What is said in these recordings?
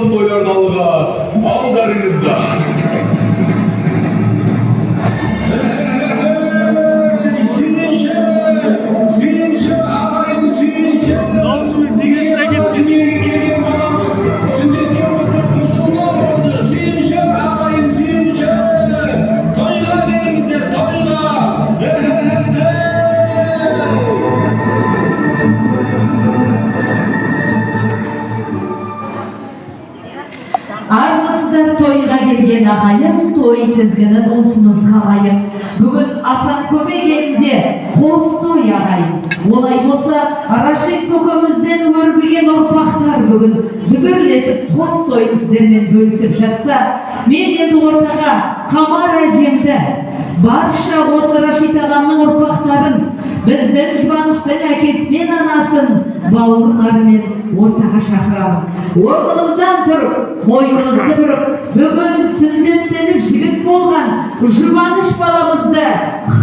болған тойларды алуға алдарыңызда. Армысыздар тойға келген ағайын, той тізгінін осымыз қалайын. Бүгін асан көбегенде қос той ағайын. Олай болса, Рашид көкемізден өрбіген ұрпақтар бүгін дүбірлетіп қос той сіздермен бөлісіп жатса, мен енді ортаға Қамар әжемді, барша осы Рашид ағамның ұрпақтарын, біздің Жұбаныштың әкесінен анасын, бауырларымен ортаға шақырамын. Орнымыздан тұрып, мойнымызды бұрып, бүгін сүндеттеніп жігіт болған Жұбаныш баламызды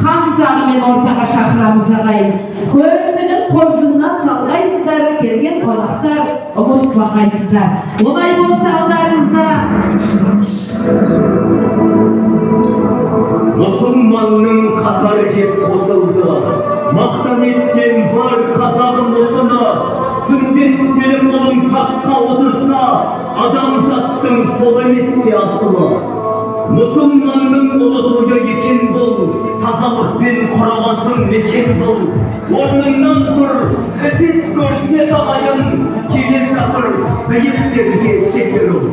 хан тағымен ортаға шақырамыз ағайын. Көңілінің қоржынына салғайсыздар, келген қонақтар ұмытпағайсыздар. Олай болса алдарыңызда Жұбаныш. Мұсылманның қатары кеп қосылды, мақтан еткен бар қазағым осыны, сүндеттеліп ұлын таққа отырса, адамзаттың сол емес пе асылы. Мұсылманның ұлы тойы екен бұл, тазалықпен құралатын мекен бұл. Орныңнан тұр, ізет көрсет ағайын, келе жатыр биіктерге жетер ұл.